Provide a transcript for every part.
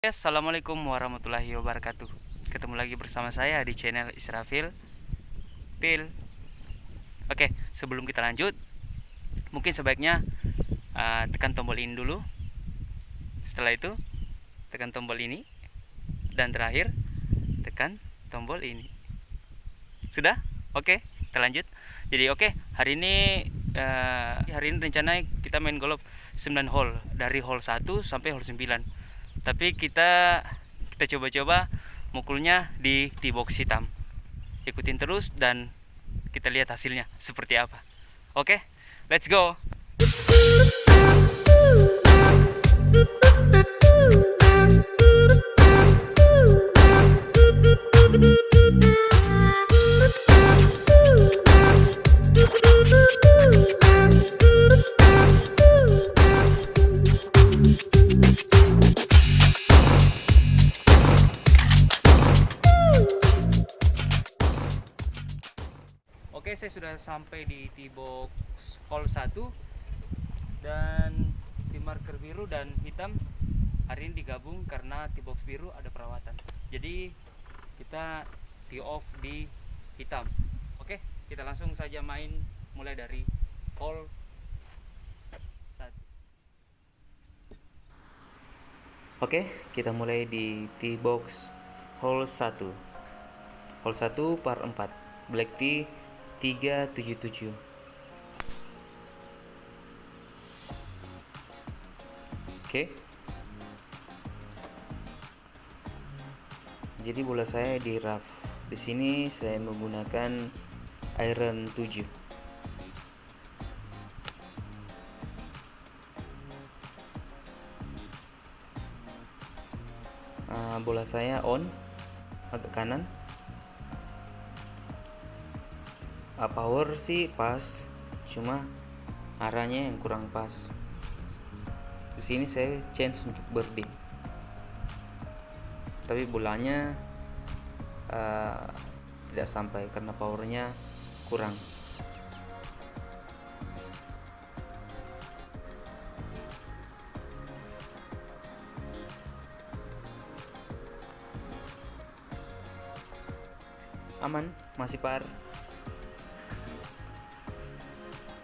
Assalamualaikum warahmatullahi wabarakatuh. Ketemu lagi bersama saya di channel Israfil Pil. Oke, sebelum kita lanjut, mungkin sebaiknya tekan tombol ini dulu. Setelah itu, tekan tombol ini, dan terakhir tekan tombol ini. Sudah? Oke, kita lanjut. Jadi hari ini rencana kita main golf 9 hole, dari hole 1 sampai hole 9. Tapi kita coba-coba mukulnya di tee box hitam. Ikutin terus dan kita lihat hasilnya seperti apa. Oke, let's go. Oke, saya sudah sampai di tee box hole 1 dan tim marker biru dan hitam hari ini digabung karena tee box biru ada perawatan. Jadi kita tee off di hitam. Oke, kita langsung saja main mulai dari hole 1. Oke, kita mulai di tee box hole 1. Hole 1 par 4. Black tee 377. Oke. Jadi bola saya di rough. Di sini saya menggunakan iron 7. Bola saya on agak kanan. Power sih pas, cuma arahnya yang kurang pas. Di sini saya change untuk birdie, tapi bolanya tidak sampai karena powernya kurang. Aman, masih par.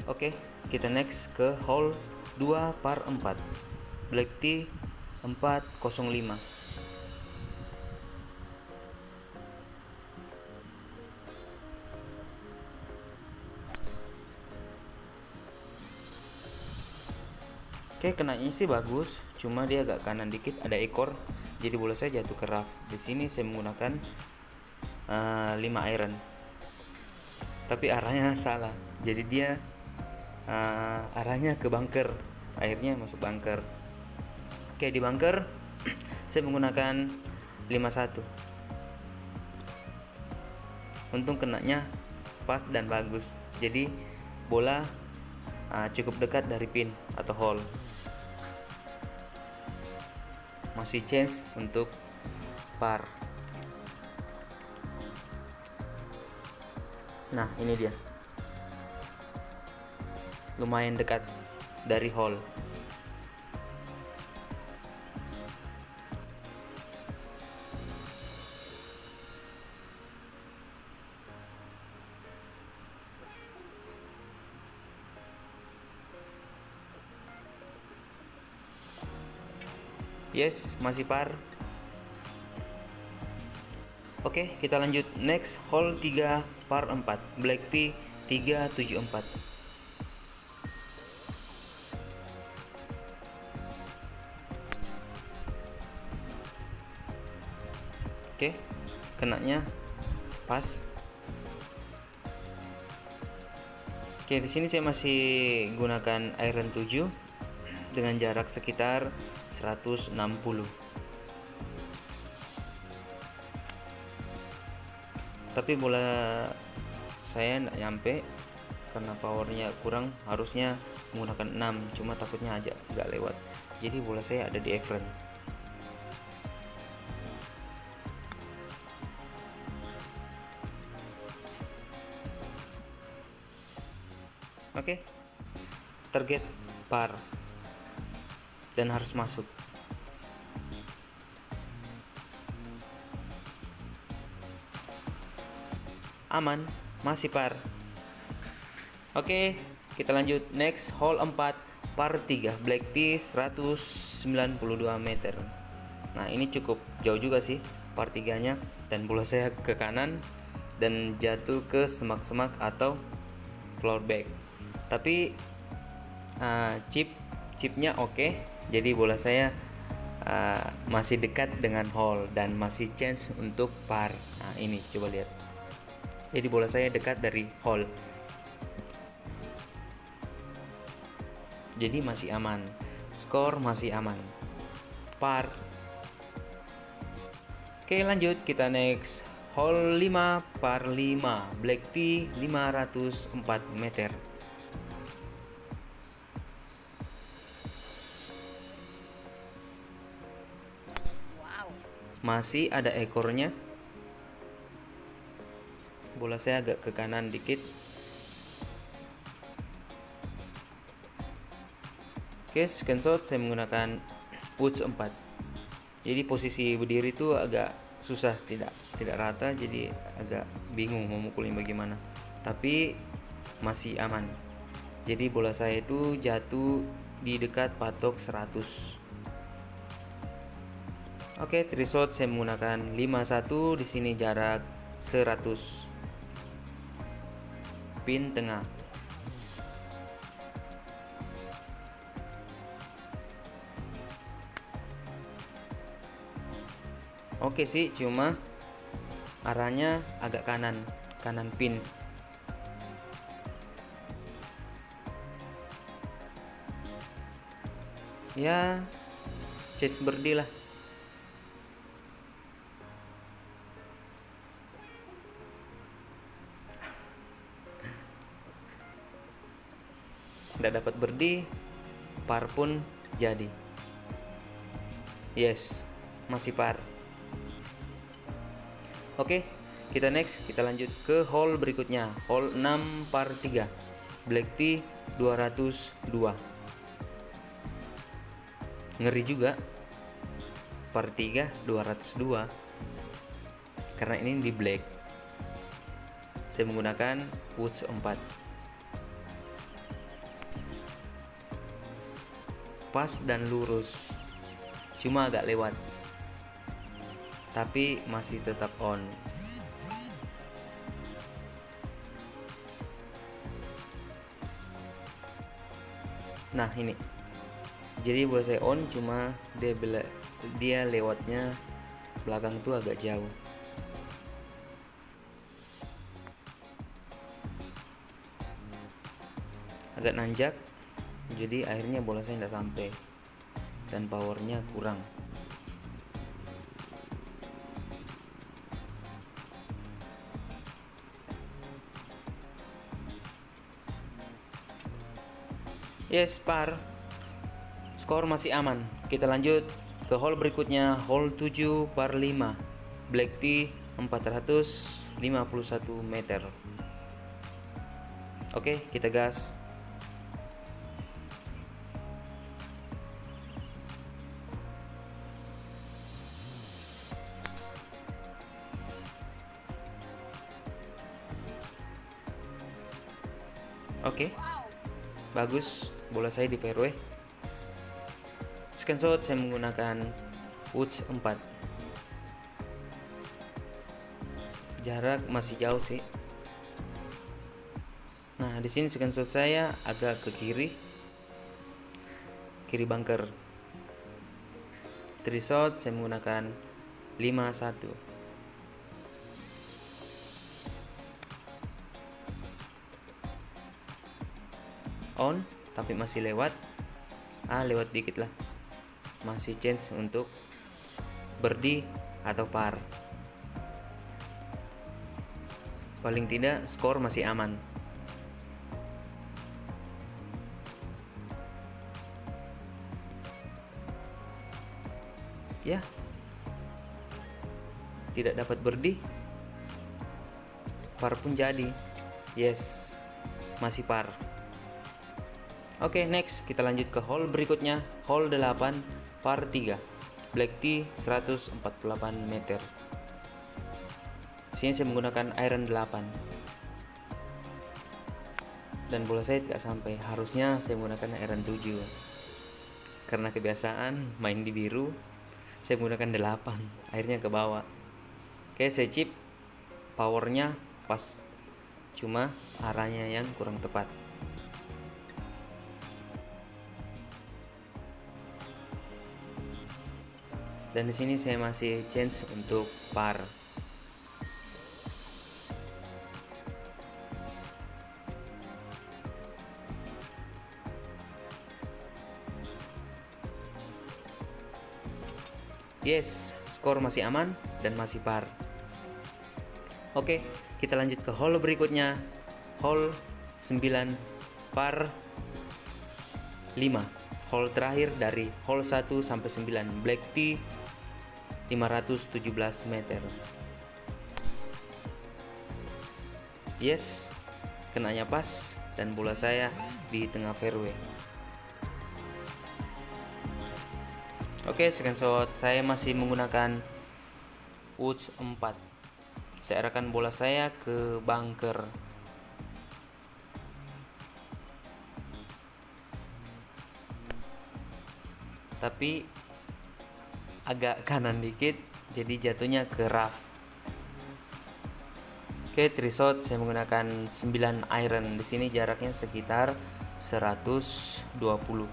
Oke, kita next ke hole 2 par 4. Black tee 405. Oke, kenanya sih bagus, cuma dia agak kanan dikit, ada ekor, jadi bola saya jatuh ke rough. Di sini saya menggunakan 5 iron, tapi arahnya salah, jadi dia arahnya ke bunker, airnya masuk bunker. Oke, di bunker saya menggunakan 51. Untung kenanya pas dan bagus, jadi bola cukup dekat dari pin atau hole. Masih chance untuk par. Nah, ini dia, lumayan dekat dari hole. Yes, masih par. Oke, kita lanjut next hole 3 par 4. Black tee 374. Oke, kenanya pas. Oke, di sini saya masih gunakan iron 7 dengan jarak sekitar 160. Tapi bola saya nggak nyampe karena powernya kurang, harusnya menggunakan 6, cuma takutnya aja nggak lewat, jadi bola saya ada di apron. Oke, target par dan harus masuk. aman, masih par. Oke, kita lanjut next hole 4 par 3 black tea 192 meter. Nah, ini cukup jauh juga sih par 3 nya, dan bola saya ke kanan dan jatuh ke semak-semak atau floor back. Tapi chipnya oke, jadi bola saya masih dekat dengan hole dan masih chance untuk par. Nah, ini coba lihat. Jadi bola saya dekat dari hole. Jadi masih aman. Skor masih aman. Par. Oke, lanjut kita next. Hole 5 par 5 black tea 504 meter. Masih ada ekornya. Bola saya agak ke kanan dikit. Oke, screenshot saya menggunakan woods 4. Jadi posisi berdiri itu agak susah, tidak rata, jadi agak bingung mau mukulin bagaimana. Tapi masih aman. Jadi bola saya itu jatuh di dekat patok 100. Oke, three shot saya menggunakan 51, di sini jarak 100. Pin tengah. Oke sih, cuma arahnya agak kanan pin. Ya, chase birdie lah. Nggak dapat birdie, par pun jadi. Yes, masih par. Oke, kita next, kita lanjut ke hole berikutnya. Hole 6 par 3 black tea 202. Ngeri juga, par 3 202, karena ini di black. Saya menggunakan woods 4. Pas dan lurus, cuma agak lewat, tapi masih tetap on. Nah, ini jadi bola saya on, cuma dia lewatnya belakang tuh agak jauh. Agak nanjak, jadi akhirnya bola saya tidak sampai dan powernya kurang. Yes, par. Skor masih aman. Kita lanjut ke hole berikutnya, hole 7 par 5 black tea 451 meter. Oke, kita gas. Oke, bagus, bola saya di fairway. Screenshot saya menggunakan woods 4. Jarak masih jauh sih. Nah, di sini screenshot saya agak ke kiri bunker. Three shot saya menggunakan 51. On, tapi masih lewat. Lewat dikit lah. Masih chance untuk birdie atau par. Paling tidak skor masih aman. Ya, tidak dapat birdie, par pun jadi. Yes, masih par. Oke, next kita lanjut ke hole berikutnya, hole 8 par 3 black tea 148 meter. Sini saya menggunakan iron 8. dan bola saya tidak sampai. Harusnya saya menggunakan iron 7. Karena kebiasaan main di biru, saya menggunakan 8, akhirnya ke bawah. Oke, saya chip, powernya pas, cuma arahnya yang kurang tepat. Dan di sini saya masih change untuk par. Yes, skor masih aman dan masih par. Oke, kita lanjut ke hole berikutnya. Hole 9 par 5. Hole terakhir dari hole 1 sampai 9, black tee 517 meter. Yes, kenanya pas dan bola saya di tengah fairway. Oke, second shot saya masih menggunakan woods 4. Saya arahkan bola saya ke bunker. Tapi agak kanan dikit, jadi jatuhnya ke rough. Oke, three shot saya menggunakan 9 iron. Di sini jaraknya sekitar 120.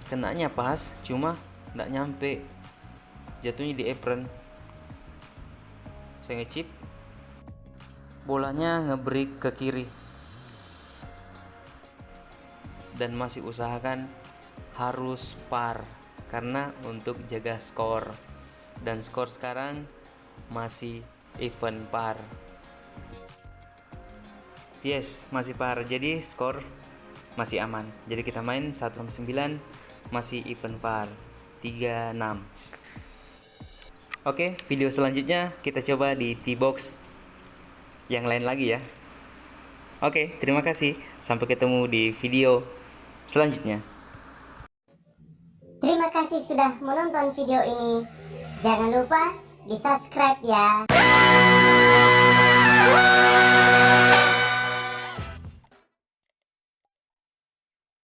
Kenanya pas, cuma nggak nyampe, jatuhnya di apron. Saya ngechip, bolanya ngebreak ke kiri, dan masih usahakan harus par karena untuk jaga skor, dan skor sekarang masih even par. Yes, masih par, jadi skor masih aman. Jadi kita main 1-9 masih even par 36. Oke, video selanjutnya kita coba di tee box yang lain lagi ya. Oke, terima kasih. Sampai ketemu di video selanjutnya. Terima kasih sudah menonton video ini. Jangan lupa di subscribe ya.